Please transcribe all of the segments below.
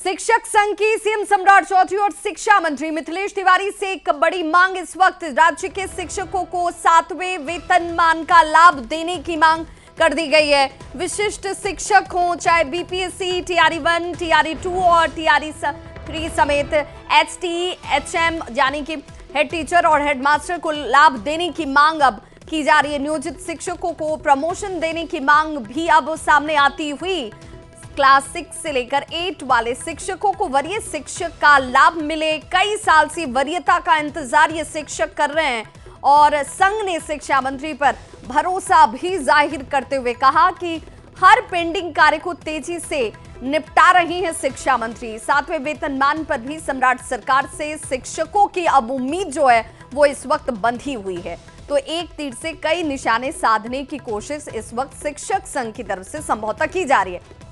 शिक्षक संघ की सीएम सम्राट चौधरी और शिक्षा मंत्री मिथिलेश तिवारी से एक बड़ी मांग। इस वक्त राज्य के शिक्षकों को 7वें वेतनमान का लाभ देने की मांग कर दी गई है। विशिष्ट शिक्षक हों चाहे बीपीएससी, टीआरई 1, टीआरई 2 और टीआरई 3 समेत एचटी, एचएम यानी कि हेड टीचर और हेडमास्टर को लाभ देने की मांग अब की जा रही है। नियोजित शिक्षकों को प्रमोशन देने की मांग भी अब सामने आती हुई। क्लास 6 से लेकर 8 वाले शिक्षकों को वरीय शिक्षक का लाभ मिले। कई साल से वरीयता का इंतजार ये शिक्षक कर रहे हैं और संघ ने शिक्षा मंत्री पर भरोसा भी जाहिर करते हुए कहा कि हर पेंडिंग कार्य को तेजी से निपटा रही है शिक्षा मंत्री। 7वें वेतनमान पर भी सम्राट सरकार से शिक्षकों की अब उम्मीद जो है वो इस वक्त बंधी हुई है। तो एक तीर से कई निशाने साधने की कोशिश इस वक्त शिक्षक संघ की तरफ से संभवतः की जा रही है।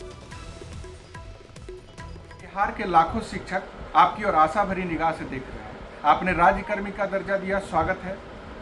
बिहार के लाखों शिक्षक आपकी और आशा भरी निगाह से देख रहे हैं। आपने राज्यकर्मी का दर्जा दिया, स्वागत है।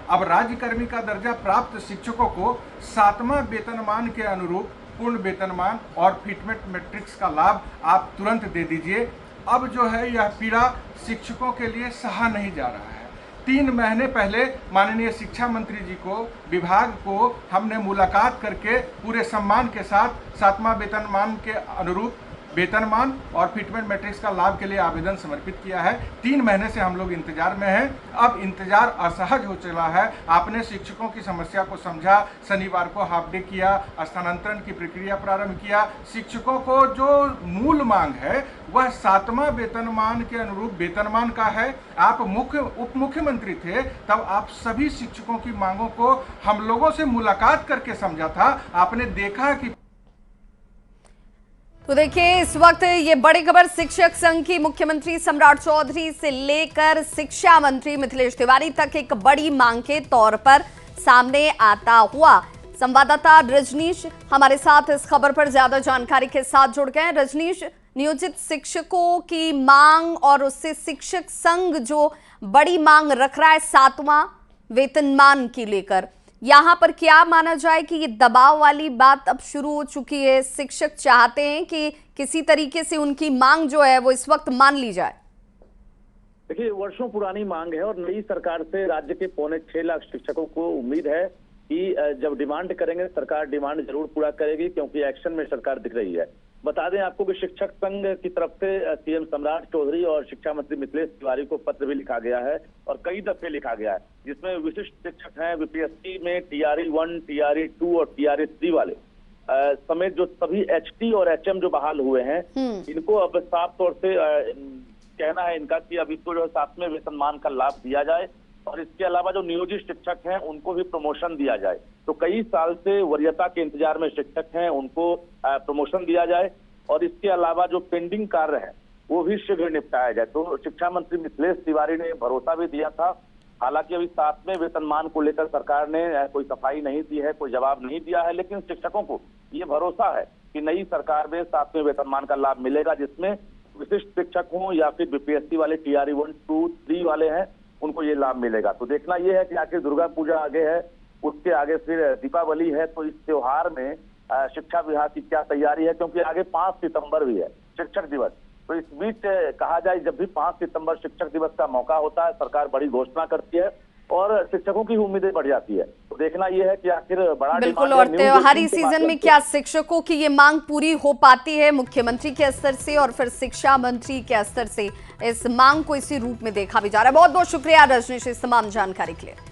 अब राज्यकर्मी का दर्जा प्राप्त शिक्षकों को 7वां वेतनमान के अनुरूप पूर्ण वेतनमान और फिटमेंट मैट्रिक्स का लाभ आप तुरंत दे दीजिए। अब जो है यह पीड़ा शिक्षकों के लिए सहा नहीं जा रहा है। 3 महीने पहले माननीय शिक्षा मंत्री जी को, विभाग को हमने मुलाकात करके पूरे सम्मान के साथ 7वां वेतनमान के अनुरूप वेतनमान और फिटमेंट मैट्रिक्स का लाभ के लिए आवेदन समर्पित किया है। 3 महीने से हम लोग इंतजार में हैं। अब इंतजार असहज हो चला है। आपने शिक्षकों की समस्या को समझा, शनिवार को हाफ डे किया, स्थानांतरण की प्रक्रिया प्रारंभ किया। शिक्षकों को जो मूल मांग है वह 7वां वेतनमान के अनुरूप वेतनमान का है। आप उप मुख्यमंत्री थे, तब आप सभी शिक्षकों की मांगों को हम लोगों से मुलाकात करके समझा था। आपने देखा कि तो देखिए इस वक्त ये बड़ी खबर शिक्षक संघ की मुख्यमंत्री सम्राट चौधरी से लेकर शिक्षा मंत्री मिथिलेश तिवारी तक एक बड़ी मांग के तौर पर सामने आता हुआ। संवाददाता रजनीश हमारे साथ इस खबर पर ज्यादा जानकारी के साथ जुड़ गए। रजनीश, नियोजित शिक्षकों की मांग और उससे शिक्षक संघ जो बड़ी मांग रख रहा है 7वां वेतनमान की लेकर, यहाँ पर क्या माना जाए कि ये दबाव वाली बात अब शुरू हो चुकी है? शिक्षक चाहते हैं कि किसी तरीके से उनकी मांग जो है वो इस वक्त मान ली जाए। देखिए, वर्षों पुरानी मांग है और नई सरकार से राज्य के 6.25 लाख शिक्षकों को उम्मीद है कि जब डिमांड करेंगे सरकार डिमांड जरूर पूरा करेगी, क्योंकि एक्शन में सरकार दिख रही है। बता दें आपको कि शिक्षक संघ की तरफ से सीएम सम्राट चौधरी और शिक्षा मंत्री मिथिलेश तिवारी को पत्र भी लिखा गया है और कई दफे लिखा गया है, जिसमें विशिष्ट शिक्षक हैं बीपीएससी में टीआरई 1, टीआरई 2 और टीआरई 3 वाले समेत जो सभी एचटी और एचएम जो बहाल हुए हैं, इनको अब साफ तौर से कहना है इनका कि अब इसको जो 7वें वेतनमान का लाभ दिया जाए और इसके अलावा जो नियोजित शिक्षक हैं उनको भी प्रमोशन दिया जाए। तो कई साल से वरीयता के इंतजार में शिक्षक हैं, उनको प्रमोशन दिया जाए और इसके अलावा जो पेंडिंग कार्य है वो भी शीघ्र निपटाया जाए। तो शिक्षा मंत्री मिथिलेश तिवारी ने भरोसा भी दिया था। हालांकि अभी 7वें वेतनमान को लेकर सरकार ने कोई सफाई नहीं दी है, कोई जवाब नहीं दिया है, लेकिन शिक्षकों को ये भरोसा है कि नई सरकार में 7वें वेतनमान का लाभ मिलेगा, जिसमें विशिष्ट शिक्षक हों या फिर बीपीएससी वाले टीआरई 1, 2, 3 वाले हैं, उनको ये लाभ मिलेगा। तो देखना ये है कि आखिर दुर्गा पूजा आगे है, उसके आगे फिर दीपावली है, तो इस त्योहार में शिक्षा विभाग की क्या तैयारी है, क्योंकि आगे 5 सितंबर भी है शिक्षक दिवस। तो इस बीच कहा जाए जब भी 5 सितंबर शिक्षक दिवस का मौका होता है, सरकार बड़ी घोषणा करती है और शिक्षकों की उम्मीदें बढ़ जाती है। तो देखना यह है कि आखिर बड़ा बिल्कुल, और त्योहारी सीजन में क्या शिक्षकों की ये मांग पूरी हो पाती है मुख्यमंत्री के स्तर से और फिर शिक्षा मंत्री के स्तर से? इस मांग को इसी रूप में देखा भी जा रहा है। बहुत बहुत शुक्रिया रजनीश इस तमाम जानकारी के लिए।